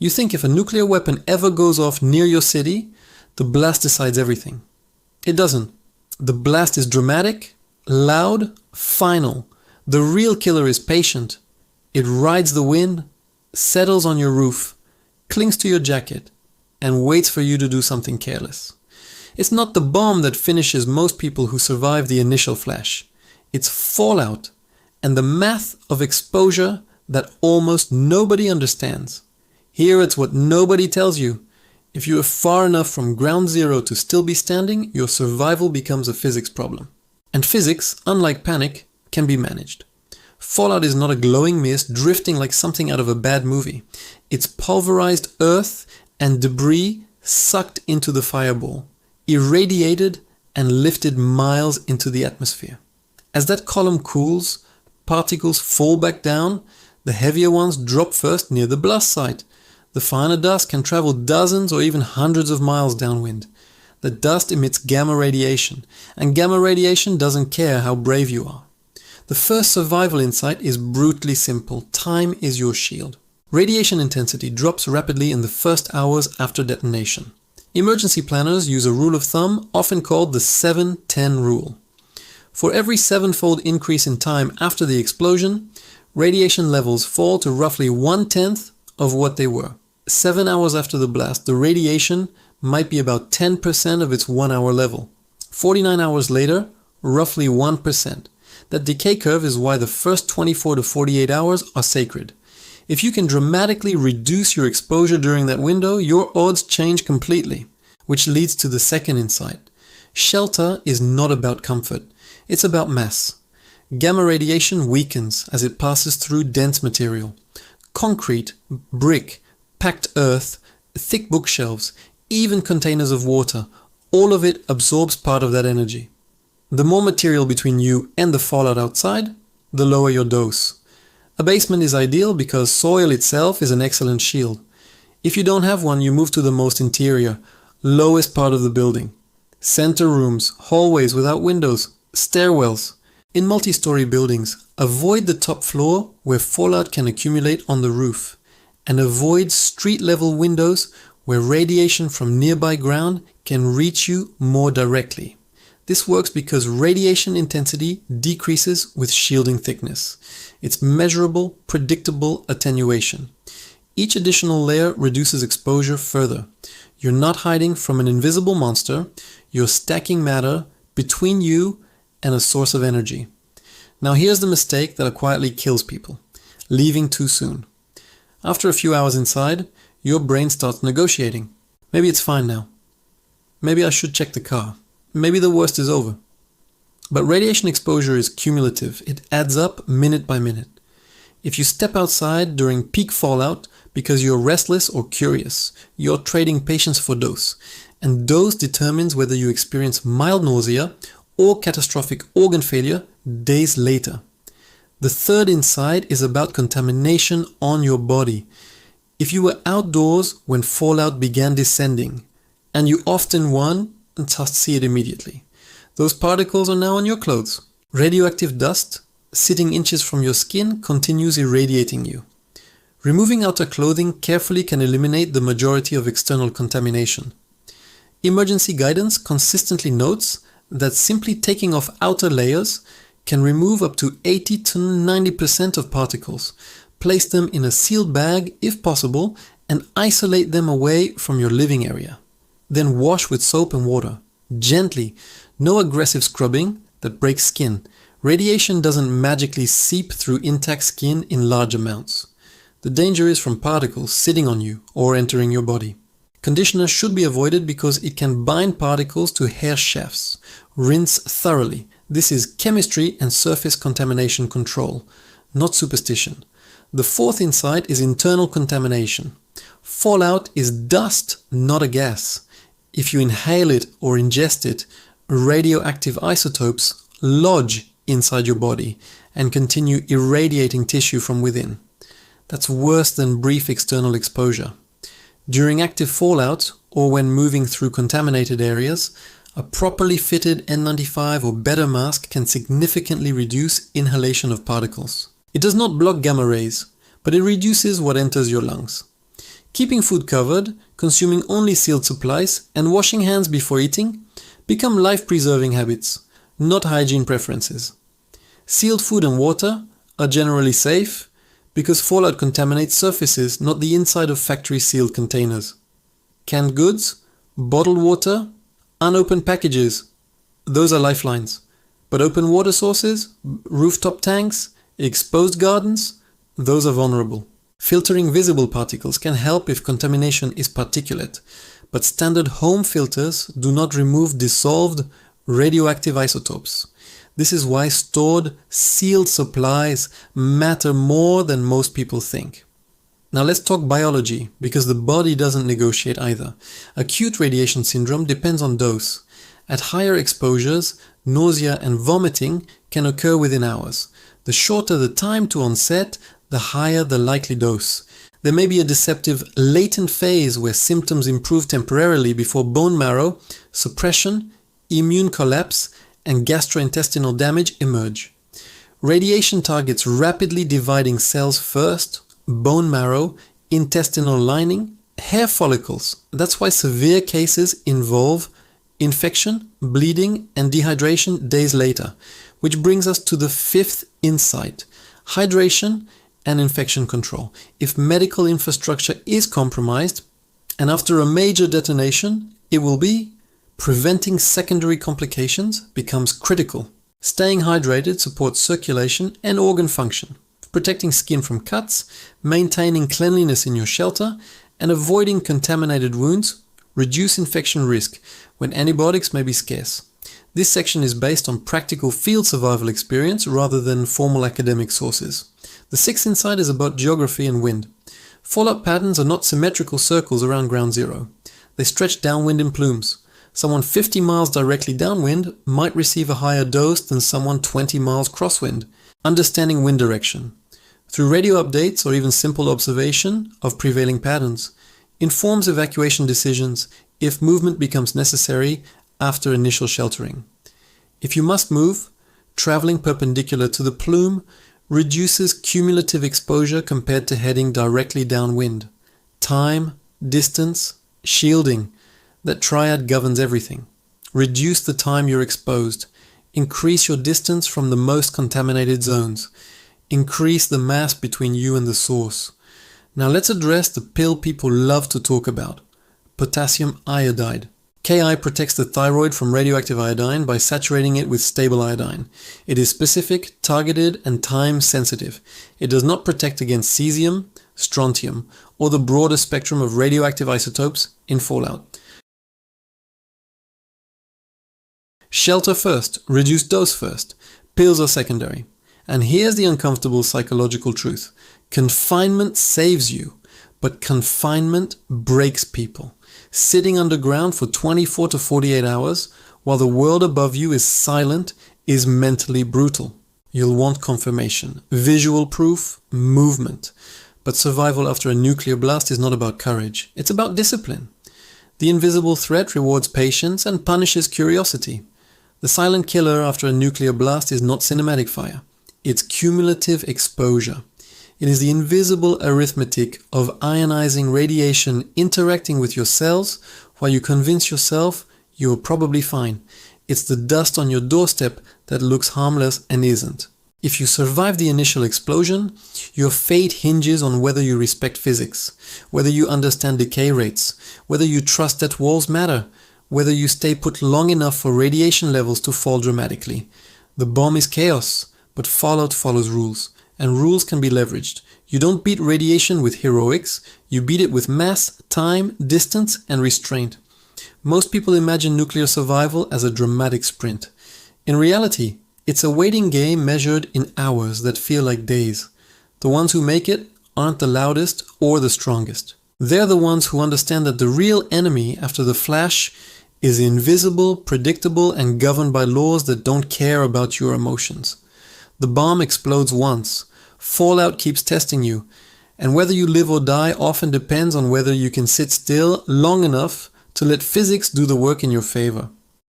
You think if a nuclear weapon ever goes off near your city, the blast decides everything. It doesn't. The blast is dramatic, loud, final. The real killer is patient. It rides the wind, settles on your roof, clings to your jacket, and waits for you to do something careless. It's not the bomb that finishes most people who survive the initial flash. It's fallout and the math of exposure that almost nobody understands. Here it's what nobody tells you. If you are far enough from ground zero to still be standing, your survival becomes a physics problem. And physics, unlike panic, can be managed. Fallout is not a glowing mist drifting like something out of a bad movie. It's pulverized earth and debris sucked into the fireball, irradiated and lifted miles into the atmosphere. As that column cools, particles fall back down. The heavier ones drop first near the blast site. The finer dust can travel dozens or even hundreds of miles downwind. The dust emits gamma radiation, and gamma radiation doesn't care how brave you are. The first survival insight is brutally simple. Time is your shield. Radiation intensity drops rapidly in the first hours after detonation. Emergency planners use a rule of thumb often called the 7-10 rule. For every 7-fold increase in time after the explosion, radiation levels fall to roughly 1/10 of what they were. 7 hours after the blast, the radiation might be about 10% of its 1-hour level. 49 hours later, roughly 1%. That decay curve is why the first 24 to 48 hours are sacred. If you can dramatically reduce your exposure during that window, your odds change completely, which leads to the second insight. Shelter is not about comfort, it's about mass. Gamma radiation weakens as it passes through dense material. Concrete, brick, packed earth, thick bookshelves, even containers of water, all of it absorbs part of that energy. The more material between you and the fallout outside, the lower your dose. A basement is ideal because soil itself is an excellent shield. If you don't have one, you move to the most interior, lowest part of the building. Center rooms, hallways without windows, stairwells. In multi-story buildings, avoid the top floor where fallout can accumulate on the roof, and avoid street-level windows where radiation from nearby ground can reach you more directly. This works because radiation intensity decreases with shielding thickness. It's measurable, predictable attenuation. Each additional layer reduces exposure further. You're not hiding from an invisible monster, you're stacking matter between you and a source of energy. Now here's the mistake that quietly kills people: leaving too soon. After a few hours inside, your brain starts negotiating. Maybe it's fine now. Maybe I should check the car. Maybe the worst is over. But radiation exposure is cumulative. It adds up minute by minute. If you step outside during peak fallout because you're restless or curious, you're trading patience for dose. And dose determines whether you experience mild nausea or catastrophic organ failure days later. The third insight is about contamination on your body. If you were outdoors when fallout began descending, and you often won, just see it immediately. Those particles are now on your clothes. Radioactive dust, sitting inches from your skin, continues irradiating you. Removing outer clothing carefully can eliminate the majority of external contamination. Emergency guidance consistently notes that simply taking off outer layers can remove up to 80 to 90% of particles. Place them in a sealed bag if possible and isolate them away from your living area. Then wash with soap and water. Gently, no aggressive scrubbing that breaks skin. Radiation doesn't magically seep through intact skin in large amounts. The danger is from particles sitting on you or entering your body. Conditioner should be avoided because it can bind particles to hair shafts. Rinse thoroughly. This is chemistry and surface contamination control, not superstition. The fourth insight is internal contamination. Fallout is dust, not a gas. If you inhale it or ingest it, radioactive isotopes lodge inside your body and continue irradiating tissue from within. That's worse than brief external exposure. During active fallout, or when moving through contaminated areas, a properly fitted N95 or better mask can significantly reduce inhalation of particles. It does not block gamma rays, but it reduces what enters your lungs. Keeping food covered, consuming only sealed supplies, and washing hands before eating become life-preserving habits, not hygiene preferences. Sealed food and water are generally safe because fallout contaminates surfaces, not the inside of factory-sealed containers. Canned goods, bottled water, unopened packages, those are lifelines. But open water sources, rooftop tanks, exposed gardens, those are vulnerable. Filtering visible particles can help if contamination is particulate, but standard home filters do not remove dissolved radioactive isotopes. This is why stored, sealed supplies matter more than most people think. Now let's talk biology, because the body doesn't negotiate either. Acute radiation syndrome depends on dose. At higher exposures, nausea and vomiting can occur within hours. The shorter the time to onset, the higher the likely dose. There may be a deceptive latent phase where symptoms improve temporarily before bone marrow, suppression, immune collapse, and gastrointestinal damage emerge. Radiation targets rapidly dividing cells first, bone marrow, intestinal lining, hair follicles. That's why severe cases involve infection, bleeding, and dehydration days later, which brings us to the fifth insight: hydration and infection control. If medical infrastructure is compromised, and after a major detonation, it will be, preventing secondary complications becomes critical. Staying hydrated supports circulation and organ function, protecting skin from cuts, maintaining cleanliness in your shelter, and avoiding contaminated wounds reduce infection risk when antibiotics may be scarce. This section is based on practical field survival experience rather than formal academic sources. The sixth insight is about geography and wind. Fallout patterns are not symmetrical circles around ground zero. They stretch downwind in plumes. Someone 50 miles directly downwind might receive a higher dose than someone 20 miles crosswind. Understanding wind direction through radio updates or even simple observation of prevailing patterns informs evacuation decisions if movement becomes necessary after initial sheltering. If you must move, traveling perpendicular to the plume reduces cumulative exposure compared to heading directly downwind. Time, distance, shielding, that triad governs everything. Reduce the time you're exposed. Increase your distance from the most contaminated zones. Increase the mass between you and the source. Now let's address the pill people love to talk about: potassium iodide. Ki protects the thyroid from radioactive iodine by saturating it with stable iodine. It is specific, targeted, and time-sensitive. It does not protect against cesium, strontium, or the broader spectrum of radioactive isotopes in fallout. Shelter first, reduce dose first. Pills are secondary. And here's the uncomfortable psychological truth. Confinement saves you, but confinement breaks people. Sitting underground for 24 to 48 hours while the world above you is silent is mentally brutal. You'll want confirmation, visual proof, movement. But survival after a nuclear blast is not about courage. It's about discipline. The invisible threat rewards patience and punishes curiosity. The silent killer after a nuclear blast is not cinematic fire. It's cumulative exposure. It is the invisible arithmetic of ionizing radiation interacting with your cells while you convince yourself you're probably fine. It's the dust on your doorstep that looks harmless and isn't. If you survive the initial explosion, your fate hinges on whether you respect physics, whether you understand decay rates, whether you trust that walls matter, whether you stay put long enough for radiation levels to fall dramatically. The bomb is chaos, but fallout follows rules. And rules can be leveraged. You don't beat radiation with heroics, you beat it with mass, time, distance, and restraint. Most people imagine nuclear survival as a dramatic sprint. In reality, it's a waiting game measured in hours that feel like days. The ones who make it aren't the loudest or the strongest. They're the ones who understand that the real enemy after the flash is invisible, predictable, and governed by laws that don't care about your emotions. The bomb explodes once. Fallout keeps testing you, and whether you live or die often depends on whether you can sit still long enough to let physics do the work in your favor.